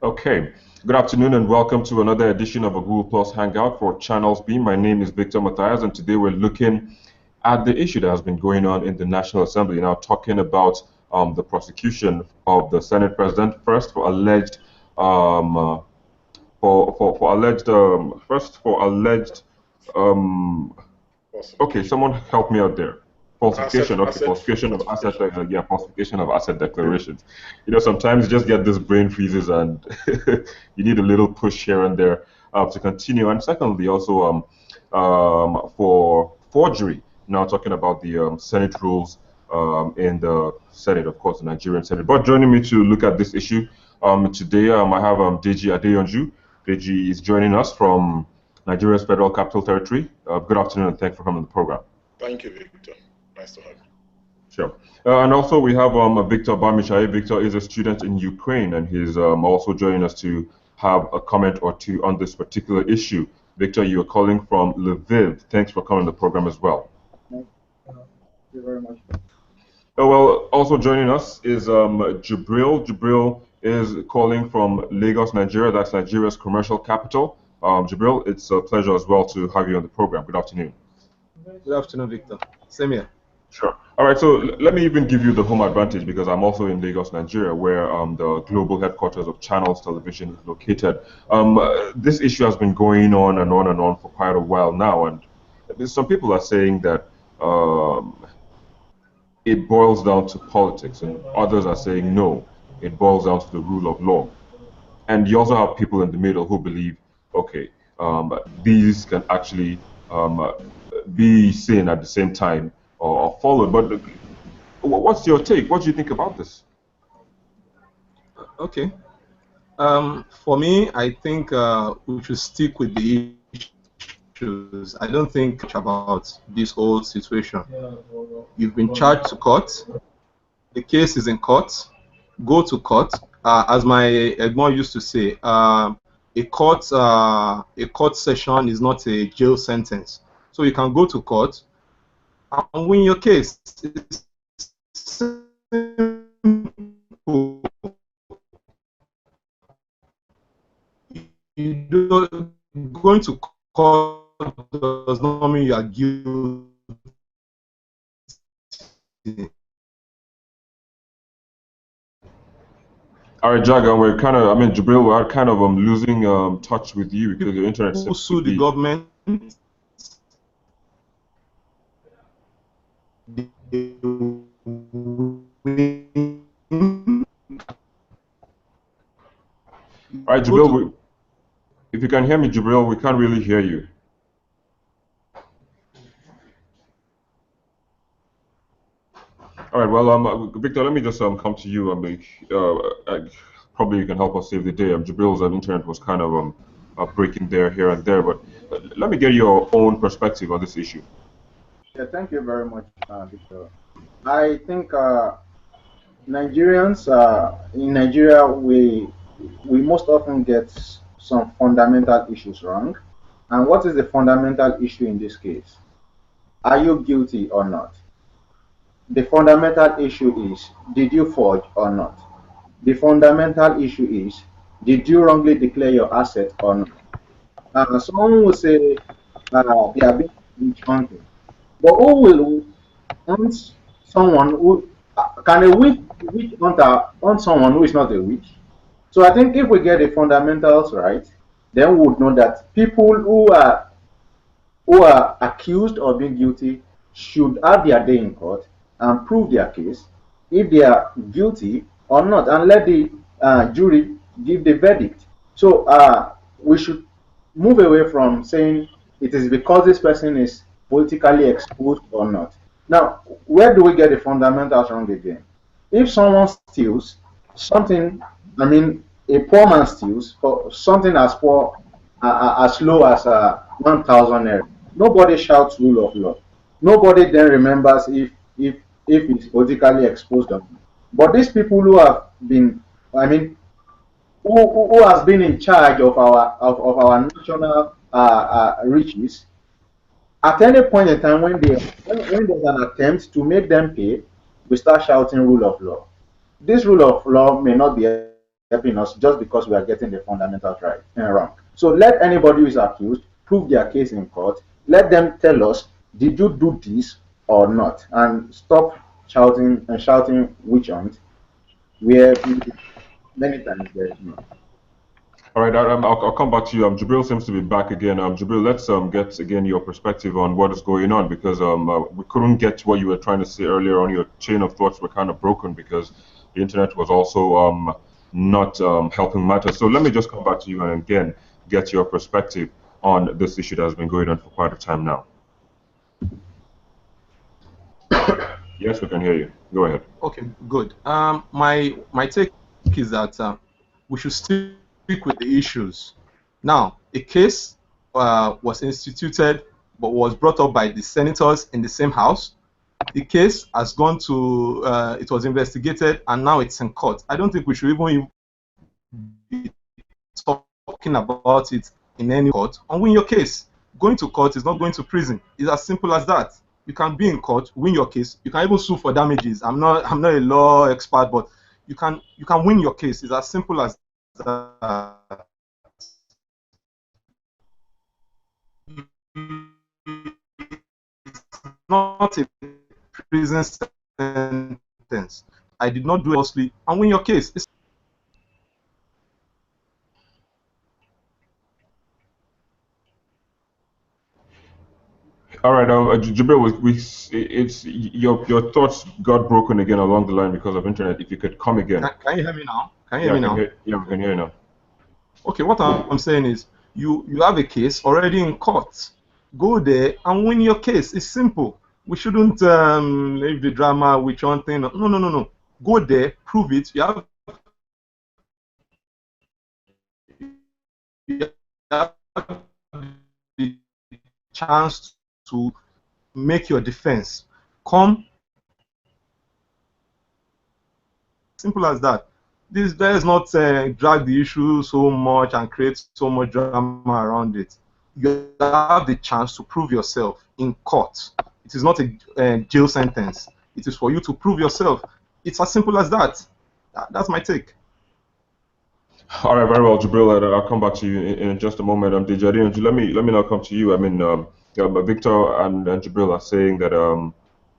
Okay, good afternoon and welcome to another edition of a Google Plus Hangout for Channels B. My name is Victor Matthias, and today we're looking at the issue that has been going on in the National Assembly. Now, talking about the prosecution of the Senate President first for alleged for alleged first for alleged um, okay, Falsification. someone help me out there. Asset, Falsification, okay, asset falsification of asset, falsification. yeah, falsification of asset declarations. Sometimes you just get this brain freezes and you need a little push here and there to continue. And secondly, also for forgery. Now talking about the Senate rules in the Senate, of course, the Nigerian Senate. But joining me to look at this issue today, I have Deji Adeyanju. Deji is joining us from Nigeria's Federal Capital Territory. Good afternoon and thanks for coming to the program. Thank you, Victor. Nice to have you. Sure. And also we have Victor Bamichai. Victor is a student in Ukraine and he's also joining us to have a comment or two on this particular issue. Victor, you are calling from Lviv. Thanks for coming to the program as well. Thank you very much. Well, also joining us is Jibril. Jibril is calling from Lagos, Nigeria. That's Nigeria's commercial capital. Jibril, it's a pleasure as well to have you on the program. Good afternoon. Good afternoon, Victor. Same here. Sure. All right. So let me even give you the home advantage because I'm also in Lagos, Nigeria, where the global headquarters of Channels Television is located. This issue has been going on and on and on for quite a while now, and some people are saying that it boils down to politics, and others are saying no, it boils down to the rule of law. And you also have people in the middle who believe, okay, these can actually be seen at the same time or followed. But what's your take? What do you think about this? Okay. For me, I think we should stick with the issues. I don't think much about this whole situation. You've been charged to court. The case is in court. Go to court. As my Edmond used to say, a court session is not a jail sentence. So you can go to court and win your case. It's simple. Going to court does not mean you are guilty. All right, Jaga, Jibril, we're kind of losing touch with you because your internet Who seems to sue the be. government? All right, Jibril, if you can hear me, Jibril, we can't really hear you. All right, well, Victor, let me just come to you. Probably you can help us save the day. Jibril's internet was kind of breaking there, here and there, but let me get your own perspective on this issue. Yeah, thank you very much, Victor. I think Nigerians in Nigeria we most often get some fundamental issues wrong. And what is the fundamental issue in this case? Are you guilty or not? The fundamental issue is, did you forge or not? The fundamental issue is, did you wrongly declare your asset or not? Someone will say they are being witch hunting, but who will hunt someone who can a witch hunter hunt someone who is not a witch? So I think if we get the fundamentals right, then we would know that people who are accused of being guilty should have their day in court and prove their case if they are guilty or not, and let the jury give the verdict. So we should move away from saying it is because this person is politically exposed or not. Now, where do we get the fundamentals wrong again? If someone steals something, I mean, a poor man steals for something as poor as low as 1,000 naira. Nobody shouts rule of law. Nobody then remembers if it's politically exposed or not. But these people who have been, I mean, who has been in charge of our national riches, at any point in time when there's an attempt to make them pay, we start shouting rule of law. This rule of law may not be helping us just because we are getting the fundamentals right and wrong. So let anybody who is accused prove their case in court. Let them tell us, did you do this or not? And stop shouting and shouting witch hunt where many times there is not. All right, I'll come back to you. Jabril seems to be back again. Jabril, let's get again your perspective on what is going on, because we couldn't get what you were trying to say earlier on. Your chain of thoughts were kind of broken because the internet was also not helping matters. So let me just come back to you and again get your perspective on this issue that has been going on for quite a time now. Yes, we can hear you. Go ahead. Okay, good. My take is that we should stick with the issues. Now, a case was instituted but was brought up by the senators in the same house. The case has gone to, it was investigated, and now it's in court. I don't think we should even be talking about it in any court and win your case. Going to court is not going to prison. It's as simple as that. You can be in court, win your case. You can even sue for damages. I'm not a law expert, but you can win your case. It's as simple as that. Not a prison sentence. I did not do it falsely and win your case. All right, Jibril, it's your thoughts got broken again along the line because of internet. If you could come again. Can you hear me now? Can you Yeah, hear me now? yeah, we can hear you now. Okay, what I'm saying is you have a case already in court. Go there and win your case. It's simple. We shouldn't leave the drama with one thing. No. Go there, prove it. You have the chance to make your defense. Come, simple as that. Let's not drag the issue so much and create so much drama around it. You have the chance to prove yourself in court. It is not a jail sentence. It is for you to prove yourself. It's as simple as that. That's my take. All right, very well, Jibril. I'll come back to you in just a moment. Dejari, let me now come to you. I mean, yeah, but Victor and Jibril are saying that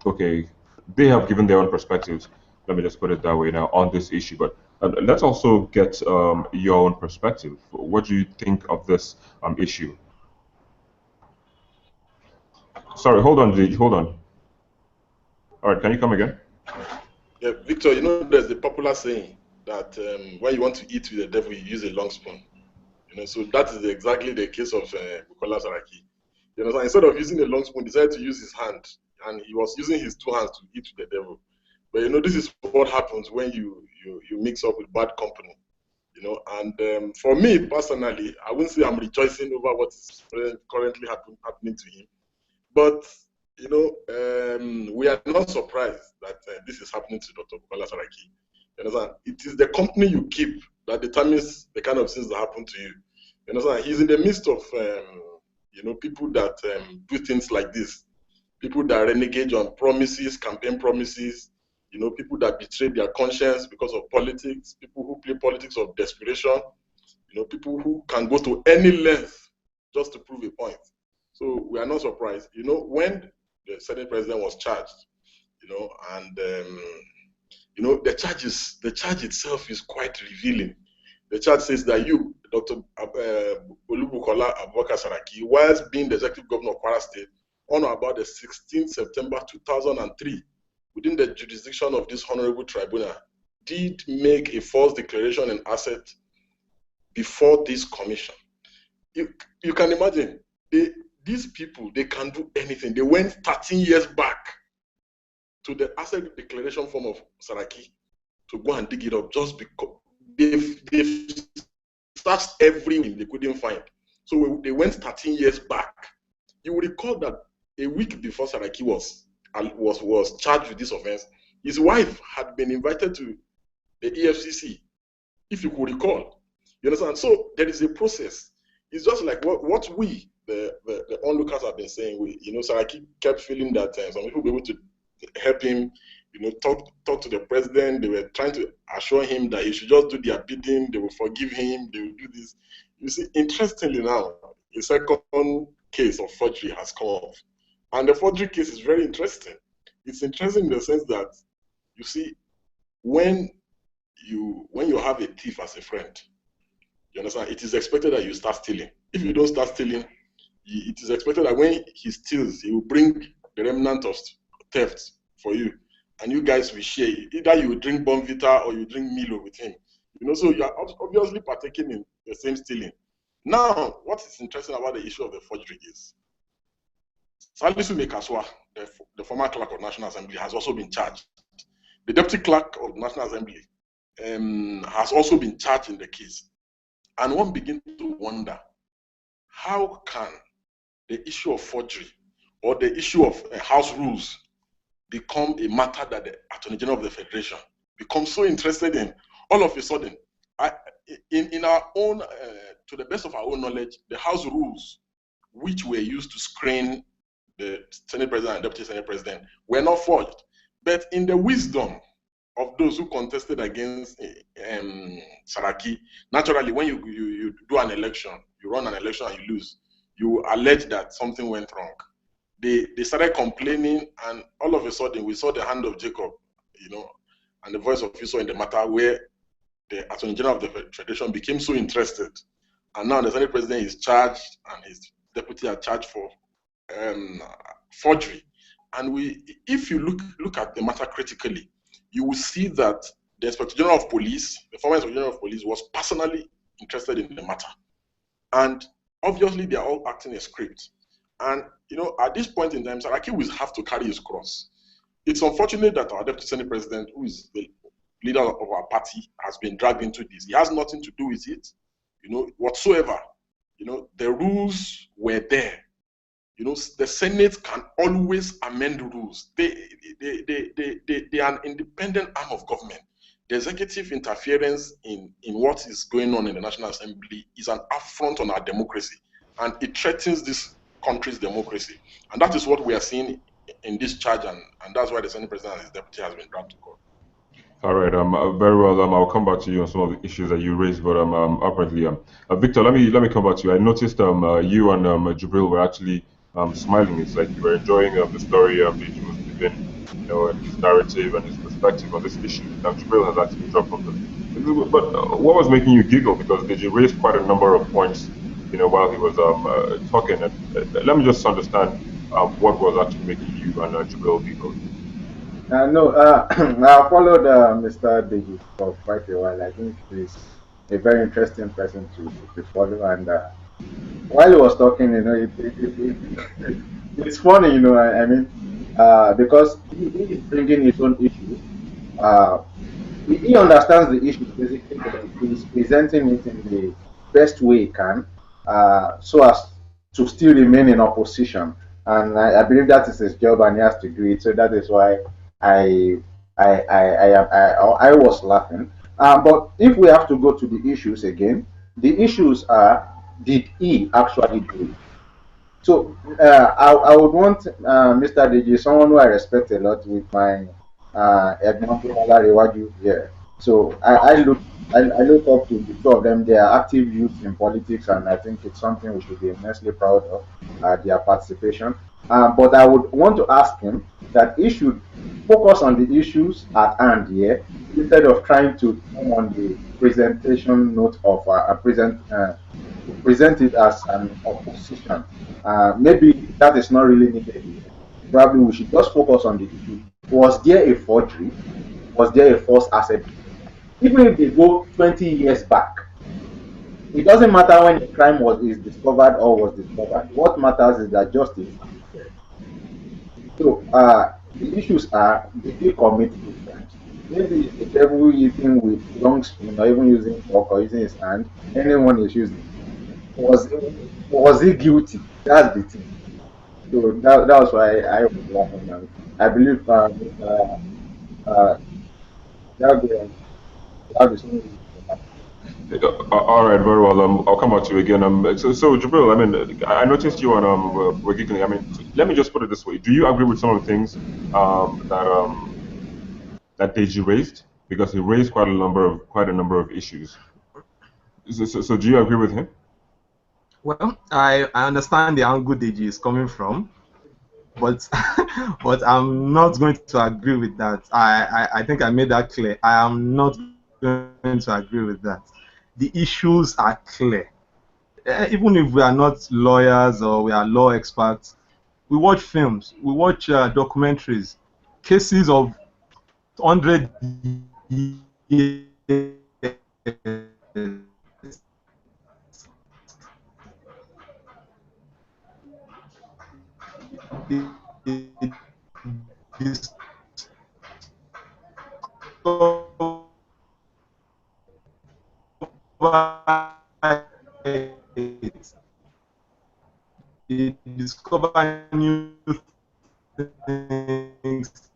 okay, they have given their own perspectives. Let me just put it that way now on this issue. But let's also get your own perspective. What do you think of this issue? Sorry, hold on, hold on. All right, can you come again? Yeah, Victor, you know, there's the popular saying that when you want to eat with the devil, you use a long spoon. You know, so that is exactly the case of Bukola Saraki. You know, so instead of using a long spoon, he decided to use his hand, and he was using his two hands to eat with the devil. But you know, this is what happens when you mix up with bad company. You know, and for me personally, I wouldn't say I'm rejoicing over what is currently happening to him, but you know, we are not surprised that this is happening to Dr. Bukola Saraki. You understand? It is the company you keep that determines the kind of things that happen to you. You understand? He's in the midst of, you know, people that do things like this. People that renegade on promises, campaign promises. You know, people that betray their conscience because of politics. People who play politics of desperation. You know, people who can go to any length just to prove a point. So we are not surprised. You know, when the Senate president was charged, you know, and you know, the charge itself is quite revealing. The charge says that you, Dr. Olubukola Abubakar Saraki, whilst being the executive governor of Kwara State on or about the 16th September 2003, within the jurisdiction of this honorable tribunal, did make a false declaration in asset before this commission. You can imagine, these people, they can do anything. They went 13 years back to the asset declaration form of Saraki to go and dig it up just because they've searched everything they couldn't find. So they went 13 years back. You will recall that a week before Saraki was charged with this offense, his wife had been invited to the EFCC, if you could recall. You understand? So there is a process. It's just like what we, the onlookers, have been saying. You know, Saraki kept feeling that some people will be able to help him, talk to the president. They were trying to assure him that he should just do their bidding. They will forgive him. They will do this. You see, interestingly now, a second case of forgery has come up. And the forgery case is very interesting. It's interesting in the sense that, you see, when you have a thief as a friend, you understand, it is expected that you start stealing. If you don't start stealing, it is expected that when he steals, he will bring the remnant of theft for you. And you guys will share. Either you drink Bonvita or you drink Milo with him. So you are obviously partaking in the same stealing. Now, what is interesting about the issue of the forgery is Salisu Mekaswa, the former clerk of National Assembly, has also been charged. The deputy clerk of National Assembly has also been charged in the case. And one begins to wonder, how can the issue of forgery or the issue of house rules become a matter that the Attorney General of the Federation becomes so interested in? All of a sudden, in our own, to the best of our own knowledge, the house rules which were used to screen the Senate President and Deputy Senate President were not forged. But in the wisdom of those who contested against Saraki, naturally, when you do an election, you run an election and you lose, you allege that something went wrong. They started complaining, and all of a sudden, we saw the hand of Jacob, and the voice of Esau in the matter, where the Attorney General of the Federation became so interested. And now the Senate President is charged, and his deputy are charged for forgery. And if you look at the matter critically, you will see that the Inspector General of Police, the former Inspector General of Police, was personally interested in the matter. And obviously, they are all acting a script. And, at this point in time, Saraki will have to carry his cross. It's unfortunate that our Deputy Senate President, who is the leader of our party, has been dragged into this. He has nothing to do with it, whatsoever. The rules were there. The Senate can always amend rules. They are an independent arm of government. The executive interference in what is going on in the National Assembly is an affront on our democracy, and it threatens this country's democracy. And that is what we are seeing in this charge, and that's why the Senate President and his deputy has been dragged to court. All right, very well. I'll come back to you on some of the issues that you raised, but apparently, Victor, let me come back to you. I noticed you and Jibril were actually smiling. It's like you were enjoying the story Deji was giving, and his narrative and his perspective on this issue. Now, Jibril has actually dropped from the. But what was making you giggle? Because Deji raised quite a number of points, while he was talking. And let me just understand what was actually making you and Jibril giggle. No, I followed Mr. Deji for quite a while. I think he's a very interesting person to follow. And while he was talking, it's funny, I mean, because he is bringing his own issue. He understands the issue basically, but he's presenting it in the best way he can, so as to still remain in opposition. And I believe that is his job, and he has to do it. So that is why I was laughing. But if we have to go to the issues again, the issues are: did he actually do it? So I would want Mr. Deji, someone who I respect a lot, with my example, Olarewaju here. So I look up to the two of them. They are active youth in politics, and I think it's something we should be immensely proud of, their participation. But I would want to ask him that he should focus on the issues at hand here, instead of trying to come on the presentation note of present it as an opposition. Maybe that is not really needed here. Probably we should just focus on the issue. Was there a forgery? Was there a false asset? Even if they go 20 years back, it doesn't matter when the crime is discovered or was discovered. What matters is that justice. So the issues are: did he commit these crimes? Maybe it's the devil eating with long spoon, or even using fork, or using his hand. Anyone is using. Was he guilty? That's the thing. So that was why I was laughing. And I believe that All right, very well. I'll come back to you again. So Jibril, I mean, I noticed you and were giggling. I mean, let me just put it this way: do you agree with some of the things that that Deji raised, because he raised quite a number of issues. So do you agree with him? Well, I understand the angle Deji is coming from, but but I'm not going to agree with that. I think I made that clear. I am not going to agree with that. The issues are clear. Even if we are not lawyers or we are law experts, we watch films, we watch documentaries, cases of 100 years. They discover new things.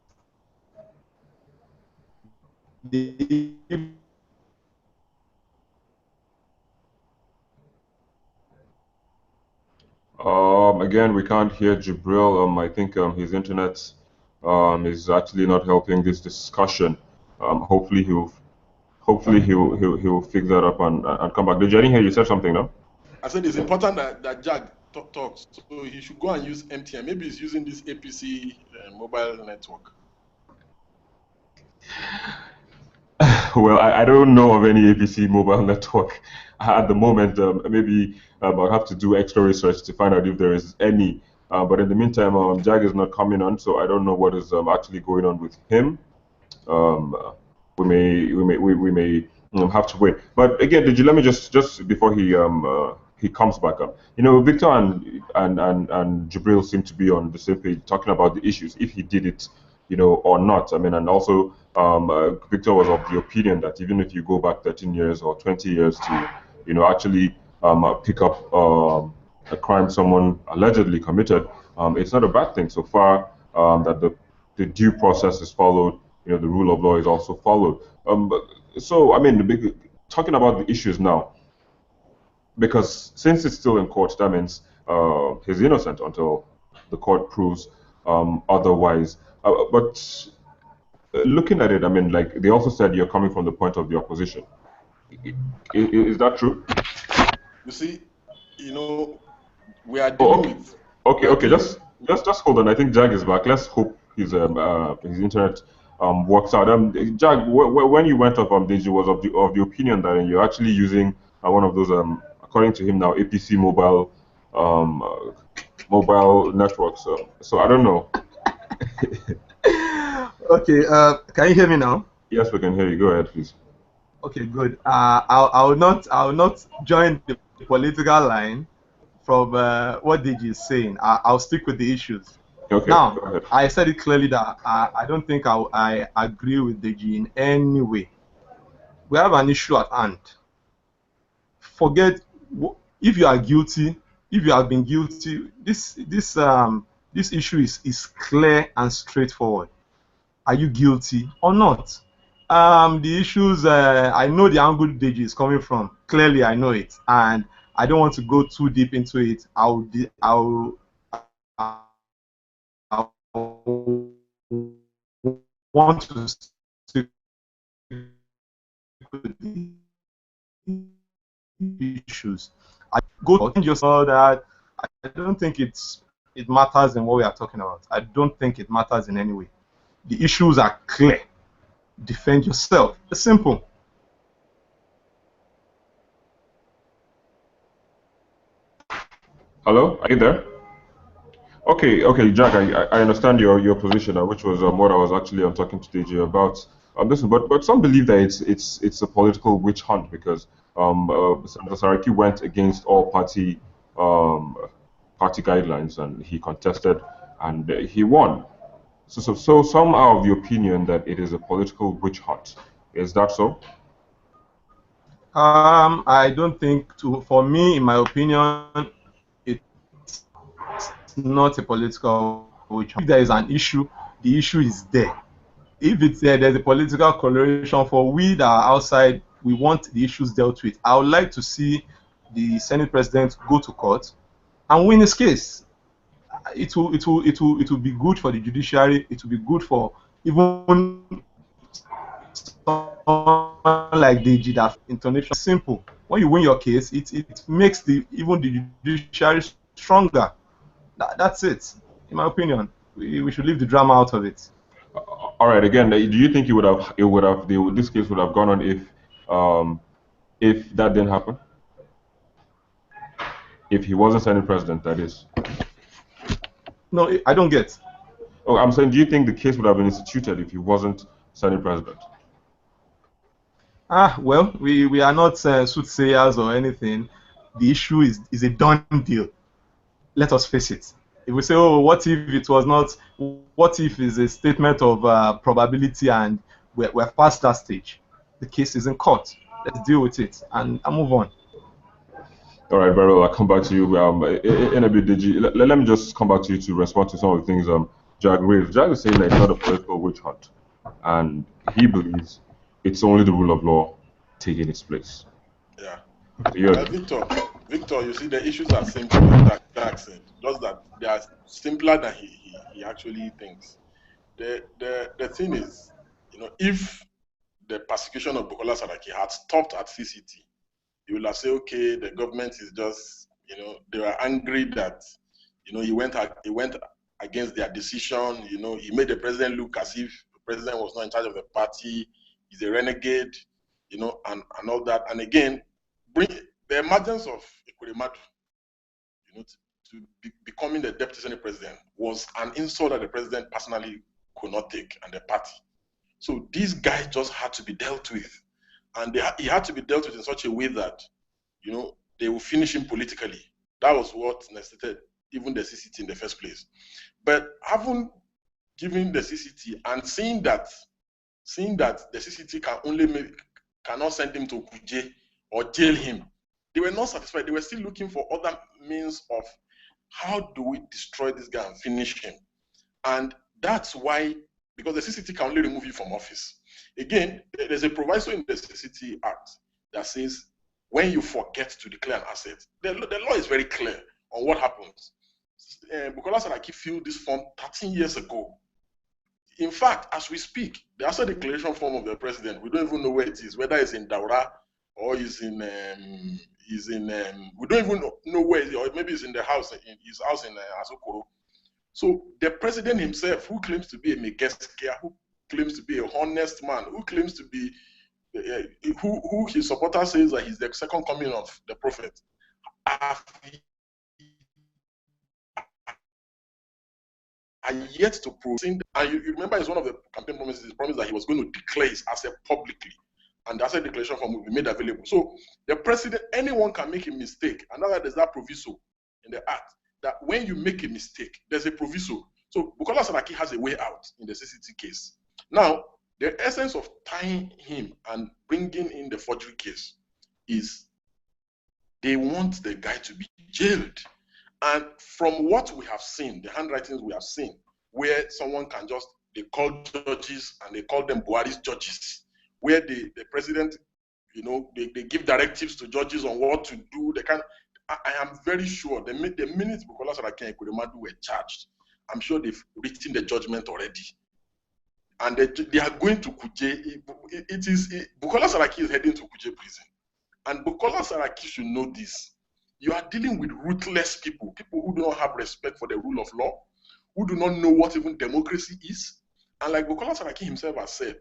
They Again, we can't hear Jibril. I think his internet is actually not helping this discussion. Hopefully he'll fix that up and come back. Did you hear you said something, no? I said it's important that Jack talks, so he should go and use MTN. Maybe he's using this APC mobile network. Well, I don't know of any APC mobile network at the moment. Maybe I'll have to do extra research to find out if there is any. But in the meantime, Jag is not coming on, so I don't know what is actually going on with him. Um, we may have to wait. But again, did you let me just before he comes back up? Victor and Jibril seem to be on the same page, talking about the issues if he did it, or not. I mean, and also Victor was of the opinion that even if you go back 13 years or 20 years to, actually pick up a crime someone allegedly committed, it's not a bad thing so far that the due process is followed. The rule of law is also followed. So, I mean, talking about the issues now, because since it's still in court, that means he's innocent until the court proves otherwise. But looking at it, I mean, like they also said, you're coming from the point of the opposition. Is that true? You see, we are dealing with. Okay. Just hold on. I think Jag is back. Let's hope his internet works out. Jag, when you went off Deji was of the opinion that you're actually using one of those according to him now APC mobile networks. So I don't know. Okay, can you hear me now? Yes, we can hear you. Go ahead, please. Okay, good. I will not join the political line from what Deji is saying. I'll stick with the issues. Okay. Now, I said it clearly that I don't think I agree with Deji in any way. We have an issue at hand. Forget if you are guilty, if you have been guilty. This issue is clear and straightforward. Are you guilty or not? The issues, I know the angle Deji is coming from. Clearly, I know it, and I don't want to go too deep into it. I'll want to stick with the issues. I go and just know that I don't think it matters in what we are talking about. I don't think it matters in any way. The issues are clear. Defend yourself. It's simple. Hello, are you there? Okay, Jack. I understand your position, which was what I was actually talking to DJ about. This, but some believe that it's a political witch hunt because Senator Saraki went against all party guidelines and he contested and he won. So some are of the opinion that it is a political witch hunt. Is that so? I don't think for me, in my opinion, it's not a political witch hunt. If there is an issue, the issue is there. If it's there, there's a political coloration. For we that are outside, we want the issues dealt with. I would like to see the Senate President go to court and win his case. It will be good for the judiciary. It will be good for even like Deji, that intonation is simple. When you win your case, it makes even the judiciary stronger. That's it, in my opinion. We should leave the drama out of it. All right. Again, do you think this case would have gone on if that didn't happen? If he wasn't Senate president, that is. No, I don't get. Oh, I'm saying, do you think the case would have been instituted if he wasn't Senate president? Well, we are not soothsayers or anything. The issue is a done deal. Let us face it. If we say, oh, what if it was not? What if is a statement of probability and we're past that stage? The case is in court. Let's deal with it and move on. All right, very well. I'll come back to you in a bit, Digi. Let me just come back to you to respond to some of the things Jag raised. Jag is saying that it's not a political witch hunt, and he believes it's only the rule of law taking its place. Yeah. Yeah. Victor, you see, the issues are simple, like Jag said, just that they are simpler than he actually thinks. The thing is, if the persecution of Bukola Saraki had stopped at CCT, you will have said, okay, the government is just, they were angry that, he went against their decision. He made the president look as if the president was not in charge of the party. He's a renegade, and all that. And again, bring the emergence of Ekweremadu, to becoming the deputy senate president was an insult that the president personally could not take, and the party. So these guys just had to be dealt with. And he had to be dealt with in such a way that, they will finish him politically. That was what necessitated even the CCT in the first place. But having given the CCT and seeing that the CCT cannot send him to Kuje or jail him, they were not satisfied. They were still looking for other means of how do we destroy this guy and finish him. And that's why, because the CCT can only remove you from office. Again, there's a proviso in the CCT Act that says when you forget to declare an asset, the law is very clear on what happens. Bukola Saraki filled this form 13 years ago. In fact, as we speak, the asset declaration form of the president, we don't even know where it is, whether it's in Daura or we don't even know where it is, or maybe it's in his house in Asokoro. So the president himself, who claims to be a Megeskia, who claims to be a honest man, who claims to be, who his supporters says that he's the second coming of the prophet, are yet to prove. And you remember, it's one of the campaign promises, he promised that he was going to declare his asset publicly, and the asset declaration form will be made available. So the president, anyone can make a mistake, and now there's that proviso in the act that when you make a mistake, there's a proviso. So Bukola Saraki has a way out in the CCT case. Now, the essence of tying him and bringing in the forgery case is they want the guy to be jailed. And from what we have seen, the handwritings we have seen, where someone can they call judges and they call them Buhari's judges, where the president, they give directives to judges on what to do. I am very sure the minute Bukola Saraki and Ekweremadu were charged, I'm sure they've written the judgment already. And they are going to Kuje. Bukola Saraki is heading to Kuje prison. And Bukola Saraki should know this. You are dealing with ruthless people who do not have respect for the rule of law, who do not know what even democracy is. And like Bukola Saraki himself has said,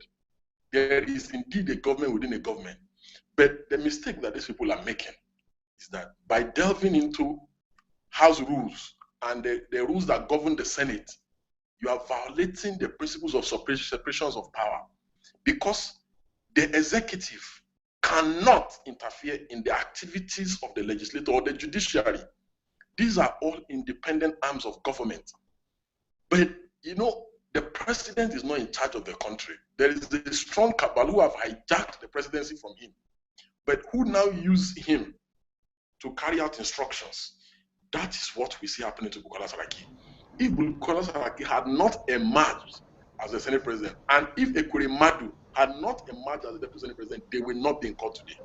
there is indeed a government within a government. But the mistake that these people are making is that by delving into house rules and the rules that govern the Senate, you are violating the principles of separations of power, because the executive cannot interfere in the activities of the legislature or the judiciary. These are all independent arms of government. But, the president is not in charge of the country. There is a strong cabal who have hijacked the presidency from him, but who now use him to carry out instructions. That is what we see happening to Bukola Saraki. If Bukola Saraki had not emerged as the Senate president, and if Ekweremadu had not emerged as the deputy Senate president, they will not be in court today.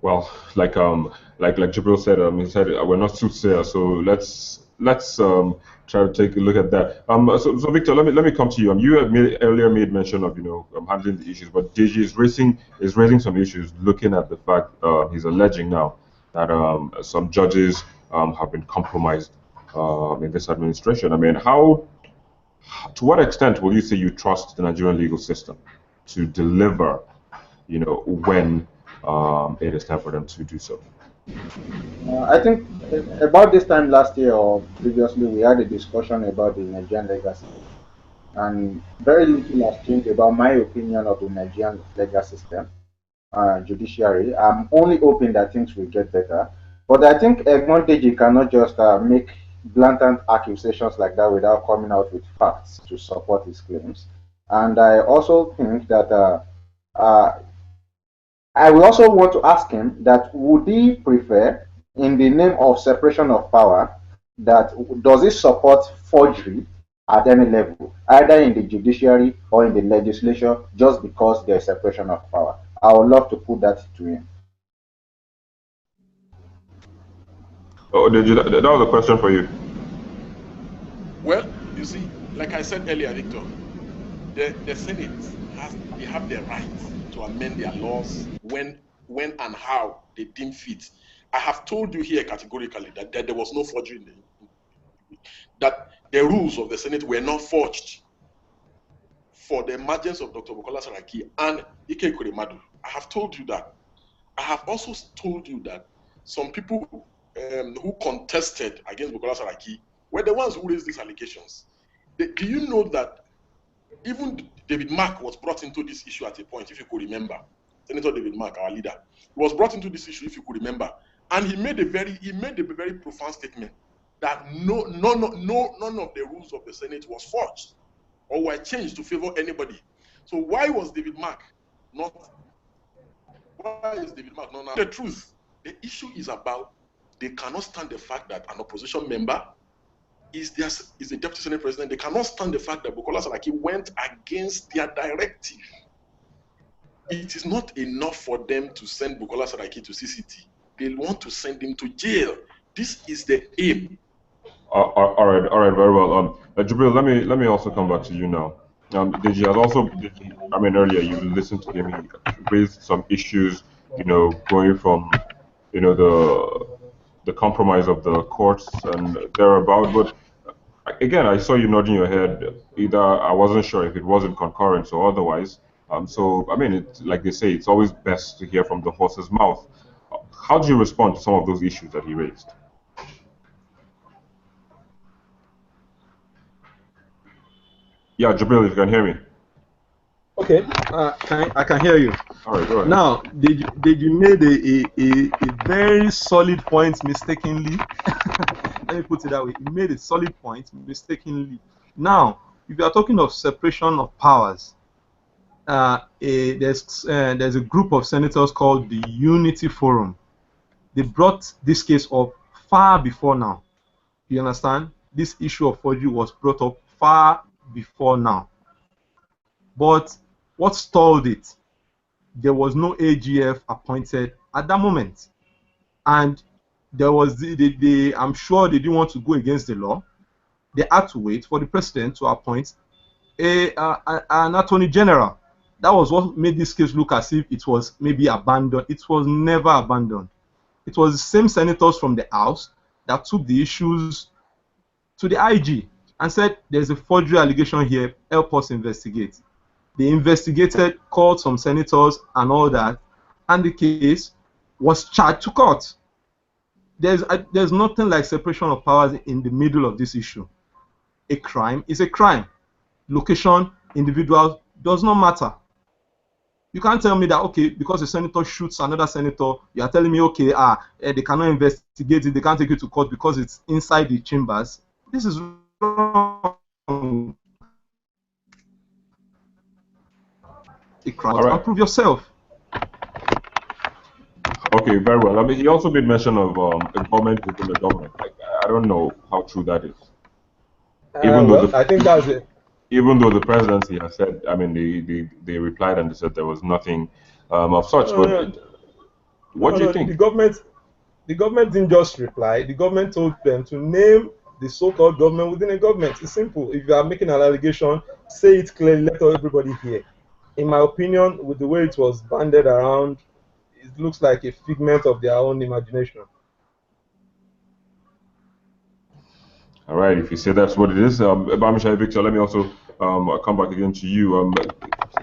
Well, like Jibril said, he said we're not soothsayers, so let's let's try to take a look at that. So Victor, let me come to you. You had earlier made mention of handling the issues, but DG is raising some issues, looking at the fact he's alleging now that some judges have been compromised in this administration. I mean, to what extent will you say you trust the Nigerian legal system to deliver, when it is time for them to do so? I think about this time last year or previously, we had a discussion about the Nigerian legacy, and very little has changed about my opinion of the Nigerian legal system, judiciary. I'm only hoping that things will get better. But I think Egmont Deji cannot just make blatant accusations like that without coming out with facts to support his claims. And I also think that uh, I will also want to ask him that would he prefer, in the name of separation of power, that does he support forgery at any level, either in the judiciary or in the legislature, just because there's separation of power? I would love to put that to him. Oh, that was a question for you. Well, you see, like I said earlier, Victor, the Senate have the right to amend their laws when and how they deem fit. I have told you here categorically that there was no forgery that the rules of the Senate were not forged for the emergence of Dr. Bukola Saraki and Ike Kuremadu. I have told you that. I have also told you that some people who contested against Bukola Saraki were the ones who raised these allegations. Do you know that even David Mark was brought into this issue at a point, if you could remember? Senator David Mark, our leader, was brought into this issue, if you could remember, and he made a very profound statement that none of the rules of the Senate was forged or were changed to favor anybody. So why is David Mark not now? The truth, the issue is about they cannot stand the fact that an opposition member is a deputy Senate president. They cannot stand the fact that Bukola Saraki went against their directive. It is not enough for them to send Bukola Saraki to CCT. They want to send him to jail. This is the aim. All right, very well. Jibril, let me also come back to you now. Deji has also, earlier you listened to him. He raised some issues, going from, the compromise of the courts and thereabout. But again, I saw you nodding your head. Either I wasn't sure if it was in concurrence or otherwise. So like they say, it's always best to hear from the horse's mouth. How do you respond to some of those issues that he raised? Yeah, Jibril, if you can hear me. Okay, I can hear you. All right, go ahead. Now, did you made a very solid point mistakenly? Let me put it that way. You made a solid point mistakenly. Now, if you are talking of separation of powers, there's a group of senators called the Unity Forum. They brought this case up far before now. You understand? This issue of forgery was brought up far before now. But what stalled it? There was no AGF appointed at that moment, and there was I'm sure they didn't want to go against the law. They had to wait for the president to appoint an attorney general. That was what made this case look as if it was maybe abandoned. It was never abandoned. It was the same senators from the House that took the issues to the IG and said, there's a forgery allegation here, help us investigate. They investigated, called some senators and all that, and the case was charged to court. There's nothing like separation of powers in the middle of this issue. A crime is a crime. Location, individual, does not matter. You can't tell me that, okay, because a senator shoots another senator, you are telling me, okay, they cannot investigate it, they can't take it to court because it's inside the chambers. This is wrong. A crime. All right. Prove yourself. Okay, very well. He also made mention of a government within the government. I don't know how true that is. I think that's it. Even though the presidency has said, they replied and they said there was nothing of such. But what do you think? The government didn't just reply. The government told them to name the so-called government within a government. It's simple. If you are making an allegation, say it clearly, let everybody hear. In my opinion, with the way it was banded around, it looks like a figment of their own imagination. All right, if you say that's what it is, Bamishai Victor, let me also come back again to you.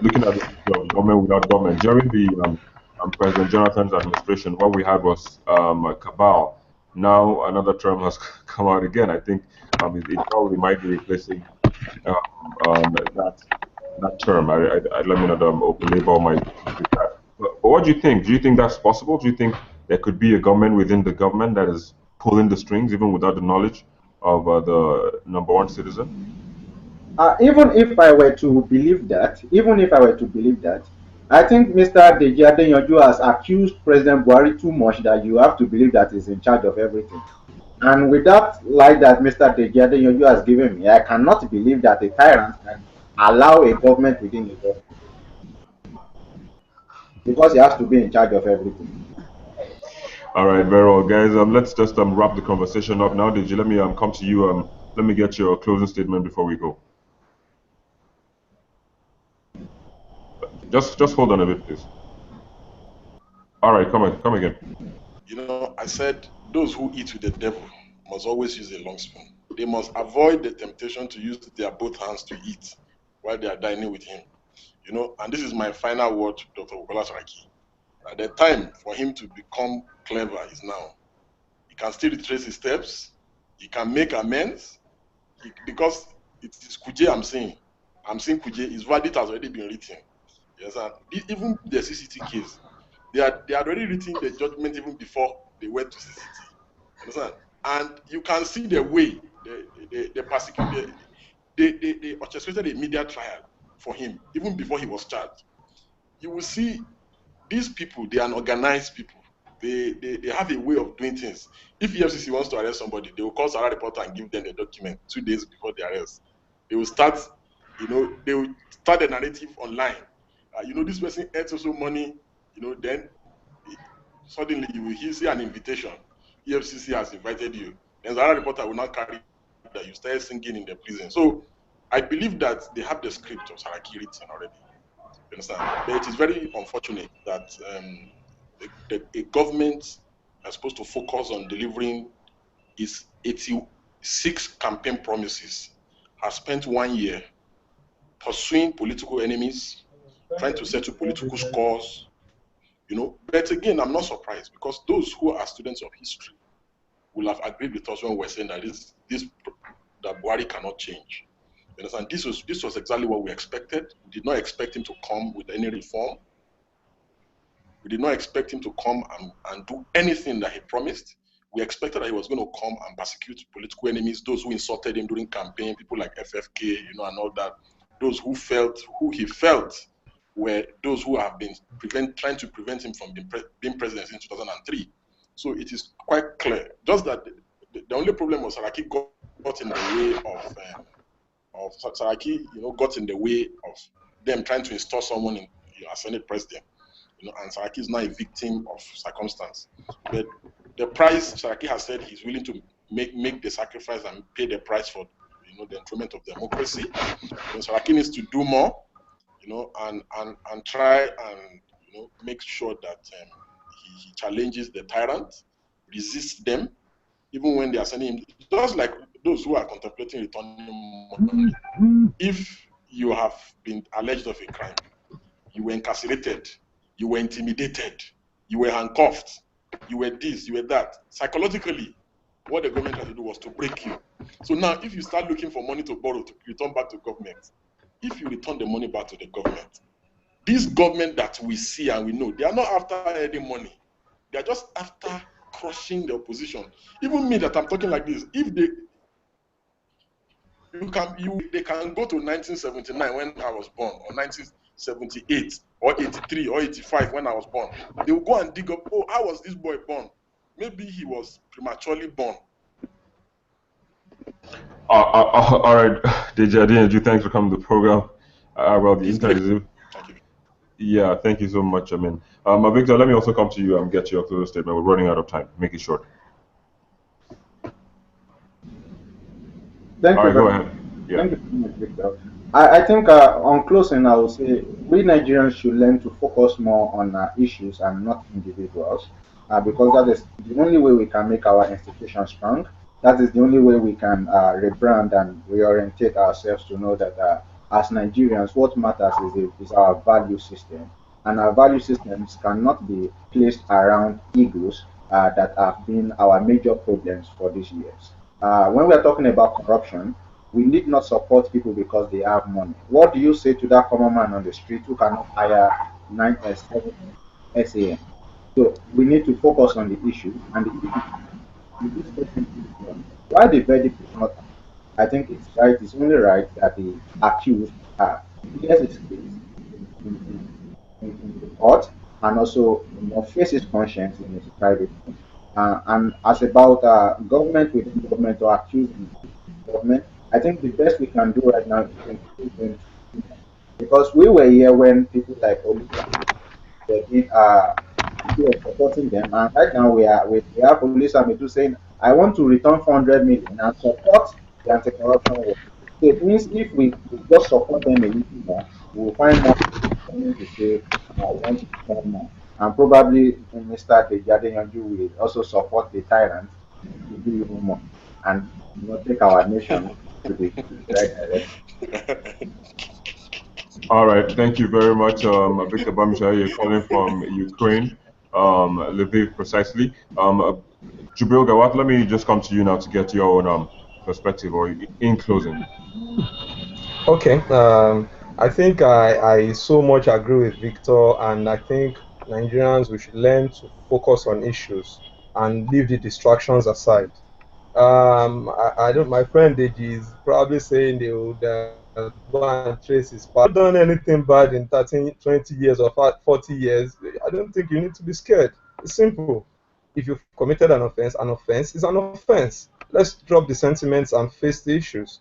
Looking at the issue of government without government, during the President Jonathan's administration, what we had was a cabal. Now another term has come out again. I think it probably might be replacing that term. Let me not belabor my with that. But what do you think? Do you think that's possible? Do you think there could be a government within the government that is pulling the strings, even without the knowledge of the number one citizen? Even if I were to believe that, I think Mr. Deji Adeyanju has accused President Buhari too much that you have to believe that he's in charge of everything. And with that light that Mr. Deji Adeyanju has given me, I cannot believe that a tyrant can allow a government within a government because he has to be in charge of everything. All right, very well, guys. Let's just wrap the conversation up now. Deji, let me come to you. Let me get your closing statement before we go. Just hold on a bit, please. All right, come again. I said those who eat with the devil must always use a long spoon. They must avoid the temptation to use their both hands to eat while they are dining with him. And this is my final word to Dr. Bukola Saraki. The time for him to become clever is now. He can still retrace his steps. He can make amends because it is Kuje I'm saying. I'm saying Kuje, his verdict has already been written. Yes, and even the CCT case, they had already written the judgment even before they went to CCT. Understand? And you can see the way they persecuted, they orchestrated a media trial for him even before he was charged. You will see these people, they are organized people. They have a way of doing things. If EFCC wants to arrest somebody, they will call Sarah reporter and give them the document 2 days before the arrest. They will start, they will start the narrative online. This person earns also money, then suddenly you will see an invitation. EFCC has invited you. Then Sarah reporter will not carry that you start singing in the prison. So I believe that they have the script of Saraki written already. You understand? But it is very unfortunate that a government is supposed to focus on delivering its 86 campaign promises has spent 1 year pursuing political enemies, trying to settle political scores, But again, I'm not surprised because those who are students of history will have agreed with us when we're saying that that Buhari cannot change. You understand? This was exactly what we expected. We did not expect him to come with any reform. We did not expect him to come and do anything that he promised. We expected that he was going to come and persecute political enemies, those who insulted him during campaign, people like FFK, and all that. Those who he felt were those who have been trying to prevent him from being president in 2003. So it is quite clear. Just that the only problem was Saraki got in the way of Saraki, got in the way of them trying to install someone as Senate president. And Saraki is now a victim of circumstance. But the price Saraki has said he's willing to make the sacrifice and pay the price for, the enthronement of democracy. Saraki needs to do more, and try and make sure that he challenges the tyrant, resists them, even when they are sending him. Just like those who are contemplating returning money. If you have been alleged of a crime, you were incarcerated, you were intimidated, you were handcuffed, you were this, you were that. Psychologically, what the government had to do was to break you. So now, if you start looking for money to borrow to return back to government, if you return the money back to the government, this government that we see and we know, they are not after any money. They are just after crushing the opposition. Even me that I'm talking like this, if they can go to 1979 when I was born, or 1978, or 83, or 85 when I was born. They will go and dig up, how was this boy born? Maybe he was prematurely born. All right, Deji Adeyanju, thanks for coming to the program. Well, the interview. Thank you. Yeah, thank you so much. Victor, let me also come to you and get your closing statement. We're running out of time. Make it short. Thank All you right, go very ahead. Yeah. Thank you very much, Victor. I think on closing, I would say we Nigerians should learn to focus more on issues and not individuals, because that is the only way we can make our institutions strong. That is the only way we can rebrand and reorientate ourselves to know that as Nigerians, what matters is our value system. And our value systems cannot be placed around egos that have been our major problems for these years. When we are talking about corruption, we need not support people because they have money. What do you say to that common man on the street who cannot hire 7 SAM? So we need to focus on the issue, and the issue is this person is why the verdict is not. I think it's right. It's only right that the accused clears his case in the court, and also face his conscience in his private home. And as about government within government or accusing government, I think the best we can do right now is to encourage them to, because we were here when people like Olisa were being people were supporting them, and right now we have Olisa Medu saying, "I want to return 400 million and support the anti-corruption work." So it means if we just support them a little more, we will find more people coming to say, "I want to return more." And probably Mr. Tejade Yanju will also support the tyrant to do even more and take our nation to the right direction. All right. Thank you very much, Victor Bamisha. You're calling from Ukraine, Lviv precisely. Jubril Gawat, let me just come to you now to get your own perspective or in closing. Okay. I think I so much agree with Victor, and I think Nigerians we should learn to focus on issues and leave the distractions aside. I don't. My friend Deji is probably saying they would go and trace his past. Done anything bad in 13, 20 years or 40 years? I don't think you need to be scared. It's simple. If you've committed an offense is an offense. Let's drop the sentiments and face the issues.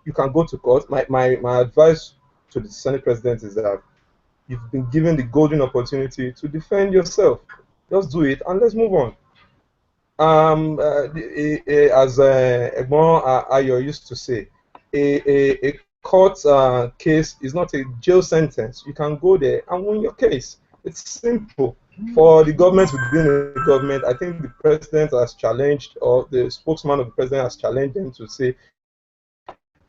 You can go to court. My advice to the Senate President is that you've been given the golden opportunity to defend yourself. Just do it and let's move on. As Egbon Ayo used to say, a court case is not a jail sentence. You can go there and win your case. It's simple. For the government within the government, I think the president has challenged, or the spokesman of the president has challenged them to say,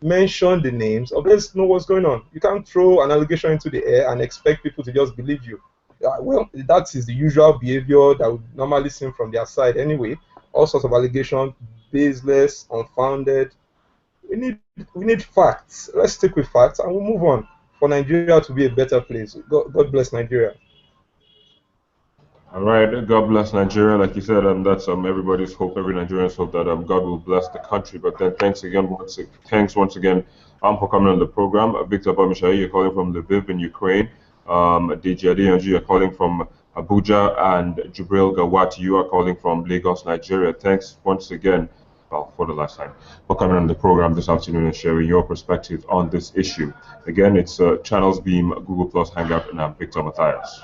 mention the names of let's know what's going on. You can't throw an allegation into the air and expect people to just believe you. Well, that is the usual behavior that would normally seem from their side anyway. All sorts of allegations, baseless, unfounded. We need facts. Let's stick with facts and we'll move on for Nigeria to be a better place. God bless Nigeria. All right. God bless Nigeria. Like you said, that's everybody's hope, every Nigerian's hope that God will bless the country. But then thanks once again for coming on the program. Victor Bamishayi, you're calling from Lviv in Ukraine. DJ Adeyanju, you're calling from Abuja, and Jubril Gawat, you are calling from Lagos, Nigeria. Thanks once again, well, for the last time, for coming on the program this afternoon and sharing your perspective on this issue. Again, it's Channels Beam, Google Plus, Hangout, and I'm Victor Matthias.